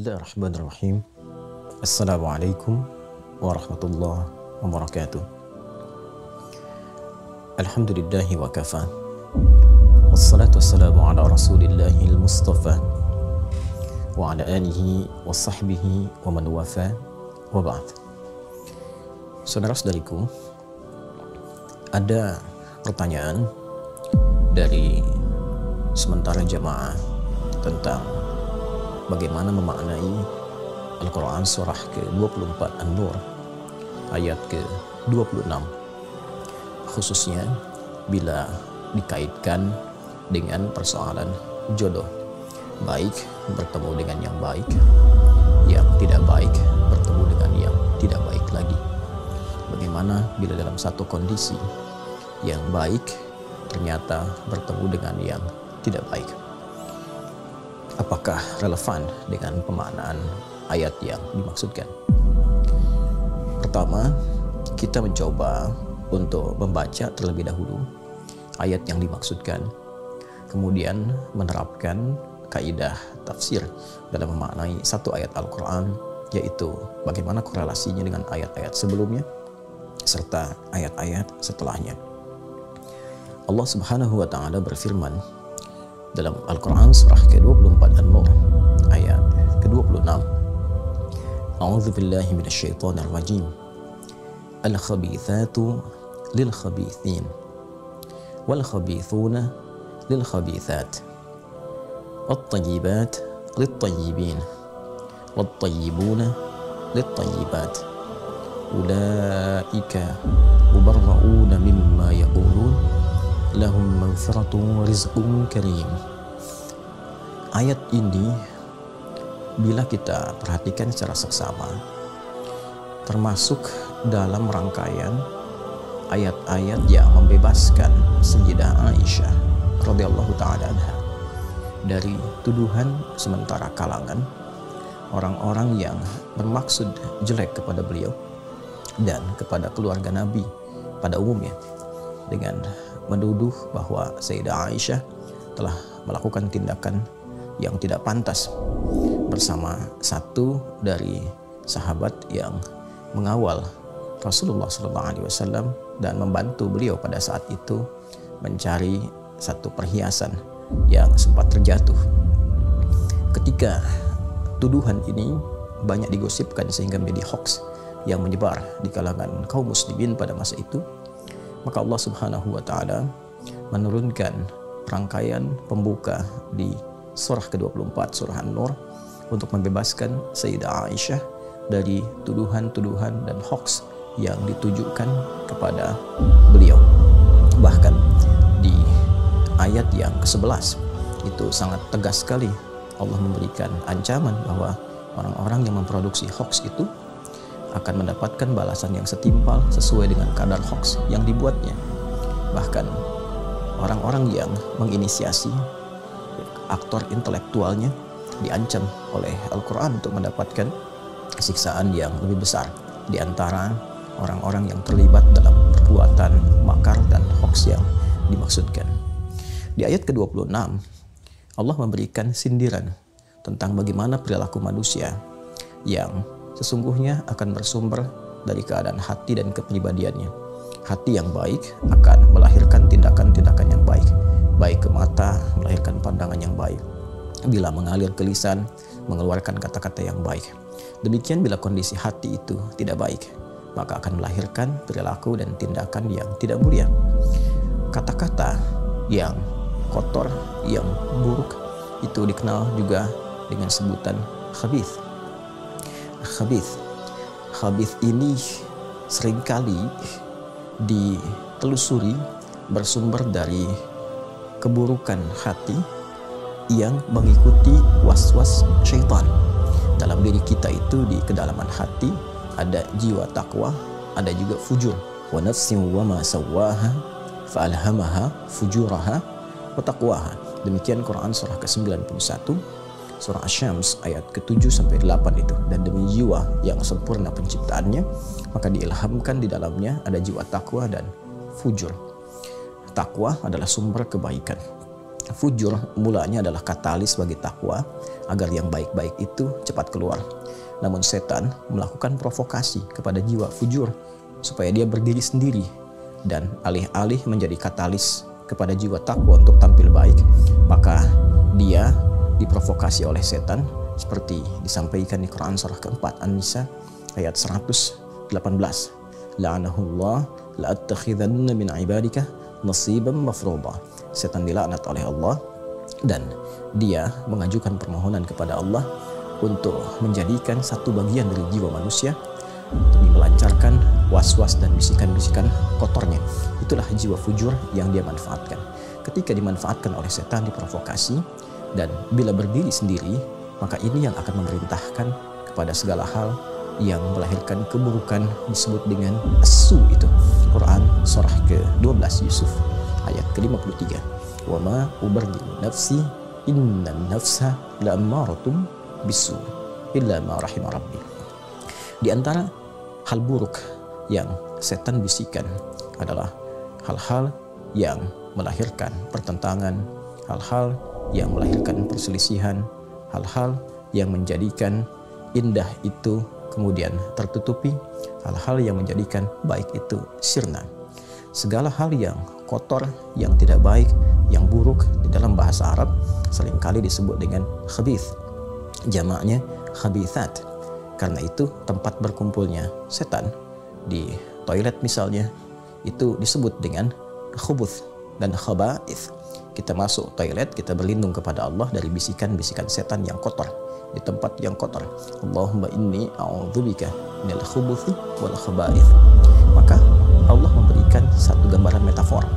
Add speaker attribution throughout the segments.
Speaker 1: Bismillahirrahmanirrahim. Assalamualaikum warahmatullahi wabarakatuh. Alhamdulillahi wa kafa. Wassalatu wassalamu ala rasulillahil mustafa wa ala alihi wa sahbihi wa man wafa wa ba'd. Saudara-saudariku, ada pertanyaan dari sementara jamaah tentang bagaimana memaknai Al-Quran surah ke-24 An-Nur ayat ke-26, khususnya bila dikaitkan dengan persoalan jodoh, baik bertemu dengan yang baik, yang tidak baik bertemu dengan yang tidak baik lagi. Bagaimana bila dalam satu kondisi yang baik ternyata bertemu dengan yang tidak baik? Apakah relevan dengan pemaknaan ayat yang dimaksudkan? Pertama, kita mencoba untuk membaca terlebih dahulu ayat yang dimaksudkan, kemudian menerapkan kaidah tafsir dalam memaknai satu ayat Al-Quran, yaitu bagaimana korelasinya dengan ayat-ayat sebelumnya serta ayat-ayat setelahnya. Allah Subhanahu wa Ta'ala berfirman dalam Al-Quran surah ke-24 An-Nur ayat ke-26, A'udzu billahi minasyaitonir rajim. Al-khabithatu lil-khabithin wal-khabithuna lil-khabithat wat-tayyibat lit-tayyibin wat-tayyibuna lit-tayyibat ulaika mubarra'una mimma yaqulun lahum maghfiratun rizqun karim. Ayat ini bila kita perhatikan secara seksama termasuk dalam rangkaian ayat-ayat yang membebaskan Sayyidah Aisyah radhiyallahu taala anha dari tuduhan sementara kalangan orang-orang yang bermaksud jelek kepada beliau dan kepada keluarga Nabi pada umumnya, dengan menuduh bahwa Sayyidah Aisyah telah melakukan tindakan yang tidak pantas bersama satu dari sahabat yang mengawal Rasulullah SAW dan membantu beliau pada saat itu mencari satu perhiasan yang sempat terjatuh. Ketika tuduhan ini banyak digosipkan sehingga menjadi hoax yang menyebar di kalangan kaum muslimin pada masa itu, maka Allah Subhanahu wa Ta'ala menurunkan rangkaian pembuka di surah ke-24 surah An-Nur untuk membebaskan Sayyidah Aisyah dari tuduhan-tuduhan dan hoax yang ditujukan kepada beliau. Bahkan di ayat yang ke-11 itu sangat tegas sekali Allah memberikan ancaman bahwa orang-orang yang memproduksi hoax itu akan mendapatkan balasan yang setimpal sesuai dengan kadar hoax yang dibuatnya. Bahkan orang-orang yang menginisiasi, aktor intelektualnya, diancam oleh Al-Quran untuk mendapatkan siksaan yang lebih besar di antara orang-orang yang terlibat dalam perbuatan makar dan hoax yang dimaksudkan. Di ayat ke-26 Allah memberikan sindiran tentang bagaimana perilaku manusia yang sesungguhnya akan bersumber dari keadaan hati dan kepribadiannya. Hati yang baik akan melahirkan tindakan-tindakan yang baik, baik ke mata melahirkan pandangan yang baik, bila mengalir ke lisan mengeluarkan kata-kata yang baik. Demikian bila kondisi hati itu tidak baik, maka akan melahirkan perilaku dan tindakan yang tidak mulia. Kata-kata yang kotor, yang buruk itu dikenal juga dengan sebutan khabith. Khabith ini seringkali ditelusuri bersumber dari keburukan hati yang mengikuti was-was syaitan. Dalam diri kita itu di kedalaman hati ada jiwa takwa, ada juga fujur. Wa nafsin wa ma sawwaha fa alhamaha fujuraha wa taqwaha. Demikian Quran surah ke-91 surah Asy-Syams ayat ke-7 sampai 8 itu. Dan demi jiwa yang sempurna penciptaannya, maka diilhamkan di dalamnya ada jiwa takwa dan fujur. Takwa adalah sumber kebaikan. fujur mulanya adalah katalis bagi takwa agar yang baik-baik itu cepat keluar. Namun setan melakukan provokasi kepada jiwa fujur supaya dia berdiri sendiri, dan alih-alih menjadi katalis kepada jiwa takwa untuk tampil baik, maka dia diprovokasi oleh setan seperti disampaikan di Quran surah keempat An-Nisa ayat 118. La'anahullah la'attakhidanna min ibadika nasiban mafruḍa. Setan dilaknat oleh Allah dan dia mengajukan permohonan kepada Allah untuk menjadikan satu bagian dari jiwa manusia demi melancarkan was-was dan bisikan-bisikan kotornya. Itulah jiwa fujur yang dia manfaatkan. Ketika dimanfaatkan oleh setan, diprovokasi, dan bila berdiri sendiri, maka ini yang akan memerintahkan kepada segala hal yang melahirkan keburukan, disebut dengan as-su itu. Quran surah ke-12 Yusuf ayat ke-53. Wa ma ubarri'u nafsi innan nafsa la'ammaratun bisu illa ma rahima rabbi. Di antara hal buruk yang setan bisikan adalah hal-hal yang melahirkan pertentangan, hal-hal yang melahirkan perselisihan, hal-hal yang menjadikan indah itu kemudian tertutupi, hal-hal yang menjadikan baik itu sirna. Segala hal yang kotor, yang tidak baik, yang buruk di dalam bahasa Arab seringkali disebut dengan khabith, jamaknya khabithat. Karena itu tempat berkumpulnya setan di toilet misalnya itu disebut dengan khubuth dan khaba'ith. Kita masuk toilet, kita berlindung kepada Allah dari bisikan-bisikan setan yang kotor di tempat yang kotor. Allahumma inni a'udzubika minal khubuthi wal khaba'ith. Maka Allah memberikan satu gambaran metafor.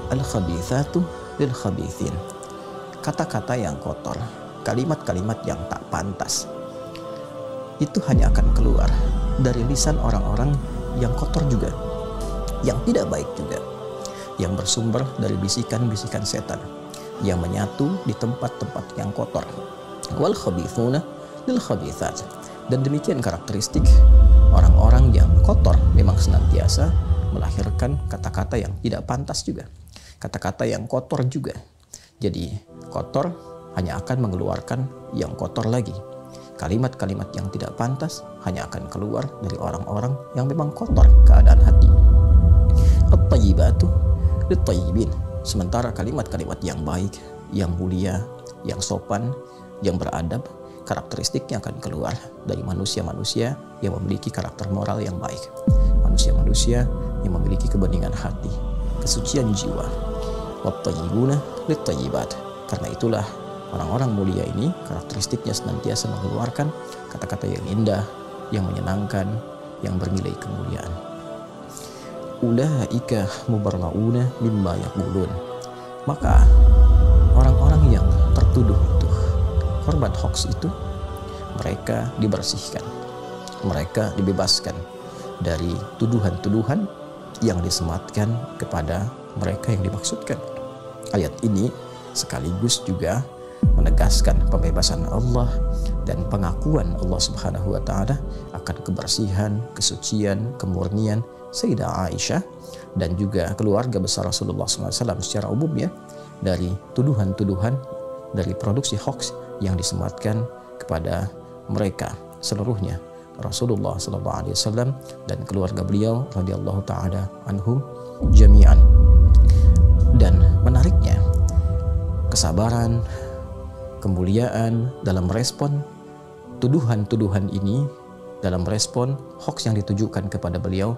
Speaker 1: Al-khabithatu lil khabithin. Kata-kata yang kotor, kalimat-kalimat yang tak pantas, itu hanya akan keluar dari lisan orang-orang yang kotor juga, yang tidak baik juga, yang bersumber dari bisikan-bisikan setan yang menyatu di tempat-tempat yang kotor. Wal khabithuna lil khabithat. Dan demikian karakteristik orang-orang yang kotor memang senantiasa melahirkan kata-kata yang tidak pantas juga, kata-kata yang kotor juga. Jadi kotor hanya akan mengeluarkan yang kotor lagi. Kalimat-kalimat yang tidak pantas hanya akan keluar dari orang-orang yang memang kotor keadaan hati. At-tayyibatu lit-tayyibin. Sementara kalimat-kalimat yang baik, yang mulia, yang sopan, yang beradab, karakteristiknya akan keluar dari manusia-manusia yang memiliki karakter moral yang baik. Manusia-manusia yang memiliki kebeningan hati, kesucian jiwa. Wat-tayyibuna lit-tayyibat. Karena itulah orang-orang mulia ini karakteristiknya senantiasa mengeluarkan kata-kata yang indah, yang menyenangkan, yang bernilai kemuliaan. Ulaika mubarrauna mimma yaqulun. Maka orang-orang yang tertuduh itu, korban hoax itu, mereka dibersihkan, mereka dibebaskan dari tuduhan-tuduhan yang disematkan kepada mereka yang dimaksudkan. Ayat ini sekaligus juga menegaskan pembebasan Allah dan pengakuan Allah Subhanahu wa taala akan kebersihan, kesucian, kemurnian Sayyidah Aisyah dan juga keluarga besar Rasulullah SAW secara umum ya, dari tuduhan-tuduhan, dari produksi hoax yang disematkan kepada mereka seluruhnya, Rasulullah SAW dan keluarga beliau radhiyallahu taala anhum jami'an. Dan menariknya, kesabaran, kemuliaan dalam respon tuduhan-tuduhan ini, dalam respon hoax yang ditujukan kepada beliau,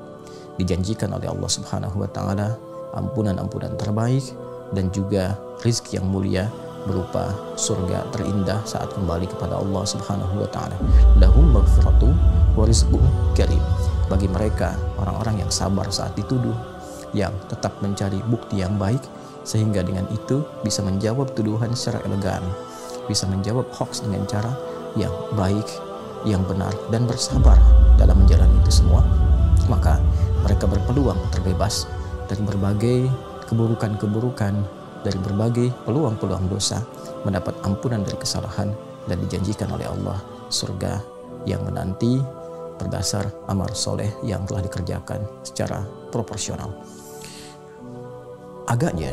Speaker 1: dijanjikan oleh Allah Subhanahu wa taala ampunan-ampunan terbaik dan juga rizki yang mulia berupa surga terindah saat kembali kepada Allah Subhanahu wa taala. Lahum maghfiratu wa rizqun karim. Bagi mereka orang-orang yang sabar saat dituduh, yang tetap mencari bukti yang baik sehingga dengan itu bisa menjawab tuduhan secara elegan, bisa menjawab hoax dengan cara yang baik, yang benar, dan bersabar dalam menjalani itu semua, maka mereka berpeluang terbebas dari berbagai keburukan-keburukan, dari berbagai peluang-peluang dosa, mendapat ampunan dari kesalahan, dan dijanjikan oleh Allah surga yang menanti berdasar amal soleh yang telah dikerjakan secara proporsional. Agaknya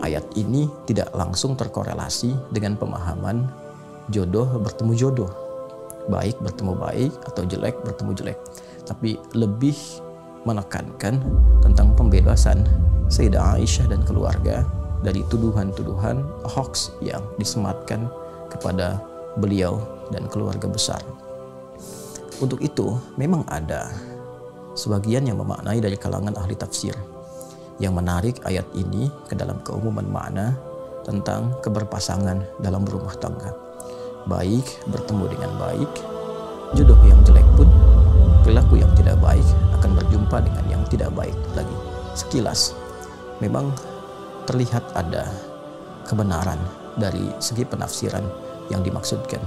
Speaker 1: ayat ini tidak langsung terkorelasi dengan pemahaman jodoh bertemu jodoh, baik bertemu baik atau jelek bertemu jelek, tapi lebih menekankan tentang pembebasan Sayyidah Aisyah dan keluarga dari tuduhan-tuduhan hoax yang disematkan kepada beliau dan keluarga besar. Untuk itu memang ada sebagian yang memaknai dari kalangan ahli tafsir yang menarik ayat ini ke dalam keumuman makna tentang keberpasangan dalam berumah tangga. Baik bertemu dengan baik, jodoh yang jelek pun, perilaku yang tidak baik akan berjumpa dengan yang tidak baik lagi. Sekilas memang terlihat ada kebenaran dari segi penafsiran yang dimaksudkan.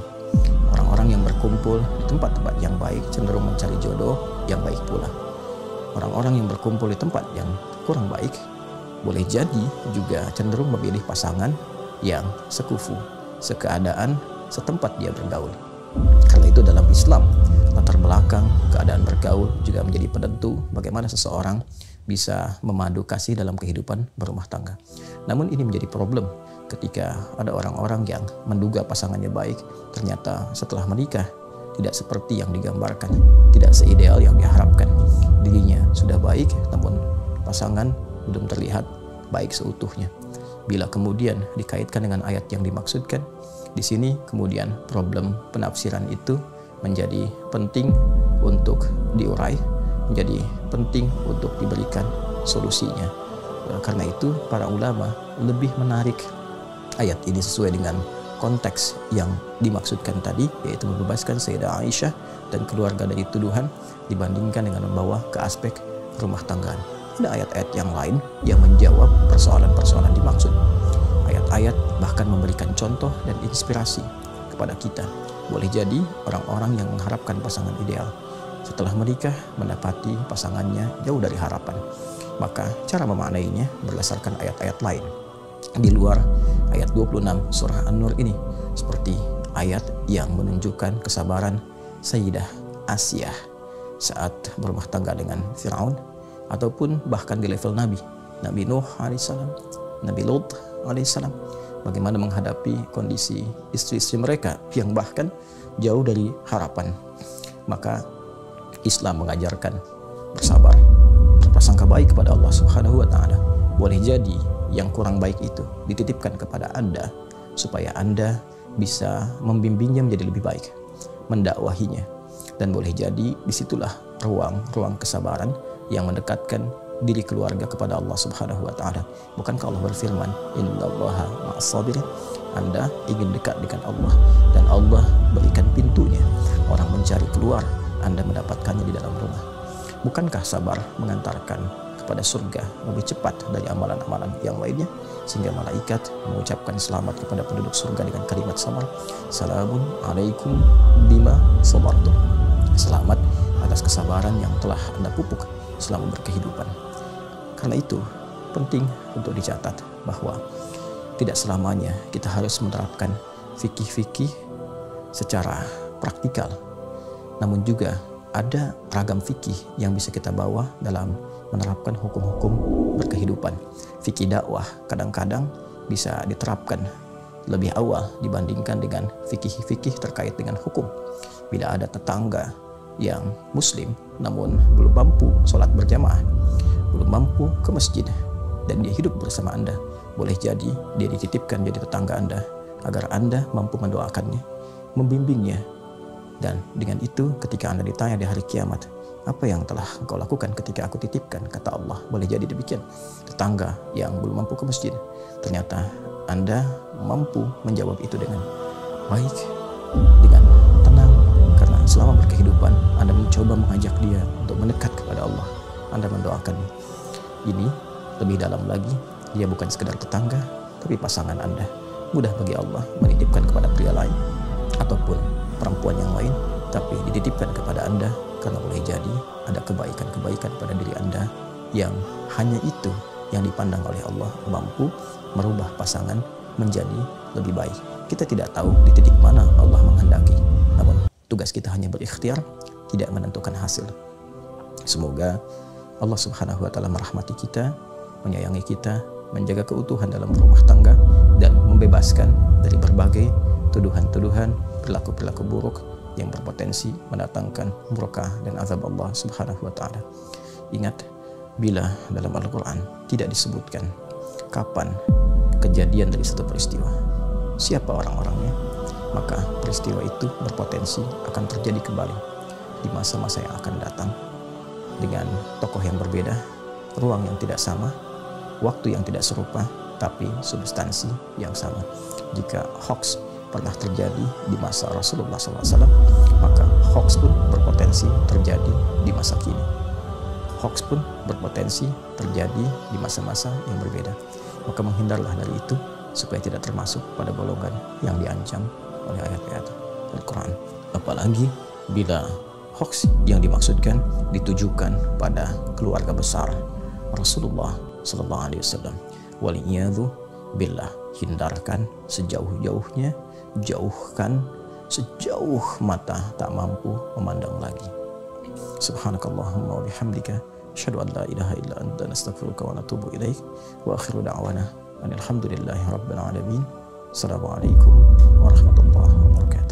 Speaker 1: Orang-orang yang berkumpul di tempat-tempat yang baik cenderung mencari jodoh yang baik pula. Orang-orang yang berkumpul di tempat yang kurang baik boleh jadi juga cenderung memilih pasangan yang sekufu, sekeadaan, setempat dia bergaul. Karena itu dalam Islam, latar belakang keadaan bergaul juga menjadi penentu bagaimana seseorang bisa memadu kasih dalam kehidupan berumah tangga. Namun ini menjadi problem ketika ada orang-orang yang menduga pasangannya baik, ternyata setelah menikah tidak seperti yang digambarkan, tidak seideal yang diharapkan. Dirinya sudah baik, namun pasangan belum terlihat baik seutuhnya. Bila kemudian dikaitkan dengan ayat yang dimaksudkan, di sini kemudian problem penafsiran itu menjadi penting untuk diurai, menjadi penting untuk diberikan solusinya. Karena itu para ulama lebih menarik ayat ini sesuai dengan konteks yang dimaksudkan tadi, yaitu membebaskan Sayyidah Aisyah dan keluarga dari tuduhan, dibandingkan dengan membawa ke aspek rumah tanggaan. Ada ayat-ayat yang lain yang menjawab persoalan-persoalan dimaksud. Ayat-ayat bahkan memberikan contoh dan inspirasi kepada kita. Boleh jadi orang-orang yang mengharapkan pasangan ideal setelah menikah mendapati pasangannya jauh dari harapan, maka cara memaknainya berdasarkan ayat-ayat lain di luar ayat 26 surah An-Nur ini, seperti ayat yang menunjukkan kesabaran Sayyidah Asiyah saat berumah tangga dengan Fir'aun, ataupun bahkan di level Nabi Nuh alaihissalam, Nabi Lut alaihissalam, bagaimana menghadapi kondisi istri-istri mereka yang bahkan jauh dari harapan. Maka Islam mengajarkan bersabar, berprasangka baik kepada Allah Subhanahu wa Ta'ala. Boleh jadi yang kurang baik itu dititipkan kepada Anda supaya Anda bisa membimbingnya menjadi lebih baik, mendakwahinya. Dan boleh jadi disitulah ruang kesabaran yang mendekatkan diri keluarga kepada Allah Subhanahu wa Ta'ala. Bukankah Allah berfirman, innallaha ma'as sabirin? Anda ingin dekat dengan Allah dan Allah berikan pintunya. Orang mencari keluar, Anda mendapatkannya di dalam rumah. Bukankah sabar mengantarkan kepada surga lebih cepat dari amalan-amalan yang lainnya, sehingga malaikat mengucapkan selamat kepada penduduk surga dengan kalimat sabar, salamun alaikum bima sabartum. Selamat atas kesabaran yang telah Anda pupuk selama berkehidupan. Karena itu penting untuk dicatat bahwa tidak selamanya kita harus menerapkan fikih-fikih secara praktikal, namun juga ada ragam fikih yang bisa kita bawa dalam menerapkan hukum-hukum berkehidupan. Fikih dakwah kadang-kadang bisa diterapkan lebih awal dibandingkan dengan fikih-fikih terkait dengan hukum. Bila ada tetangga yang muslim namun belum mampu sholat berjamaah, belum mampu ke masjid, dan dia hidup bersama Anda, boleh jadi dia dititipkan jadi tetangga Anda agar Anda mampu mendoakannya, membimbingnya. Dan dengan itu ketika Anda ditanya di hari kiamat, apa yang telah engkau lakukan ketika aku titipkan? Kata Allah, boleh jadi demikian. Tetangga yang belum mampu ke masjid, ternyata Anda mampu menjawab itu dengan baik, dengan tenang, karena selama berkehidupan Anda mencoba mengajak dia untuk mendekat kepada Allah. Anda mendoakan. Ini lebih dalam lagi, dia bukan sekedar tetangga, tapi pasangan Anda. Mudah bagi Allah menitipkan kepada pria lain ataupun perempuan yang lain, tapi dititipkan kepada Anda karena boleh jadi ada kebaikan-kebaikan pada diri Anda yang hanya itu yang dipandang oleh Allah mampu merubah pasangan menjadi lebih baik. Kita tidak tahu di titik mana Allah menghendaki, namun tugas kita hanya berikhtiar, tidak menentukan hasil. Semoga Allah Subhanahu wa Ta'ala merahmati kita, menyayangi kita, menjaga keutuhan dalam rumah tangga, dan membebaskan dari berbagai tuduhan-tuduhan perilaku-perilaku buruk yang berpotensi mendatangkan murka dan azab Allah Subhanahu wa taala. Ingat, bila dalam Al-Qur'an tidak disebutkan kapan kejadian dari satu peristiwa, siapa orang-orangnya, maka peristiwa itu berpotensi akan terjadi kembali di masa-masa yang akan datang dengan tokoh yang berbeda, ruang yang tidak sama, waktu yang tidak serupa, tapi substansi yang sama. Jika hoax pernah terjadi di masa Rasulullah SAW, maka hoax pun berpotensi terjadi di masa kini. Hoax pun berpotensi terjadi di masa-masa yang berbeda. Maka menghindarlah dari itu supaya tidak termasuk pada golongan yang diancam oleh ayat-ayat Al-Quran. Apalagi bila hoax yang dimaksudkan ditujukan pada keluarga besar Rasulullah SAW. Waliyadzu billah, hindarkan sejauh-jauhnya, jauhkan sejauh mata tak mampu memandang lagi. Subhanakallahumma wa bihamdika, asyhadu an la ilaha illa anta, nastaghfiruka wa natubu ilaik. Wa akhiru da'wana alhamdulillahi rabbil alamin. Assalamualaikum warahmatullahi wabarakatuh.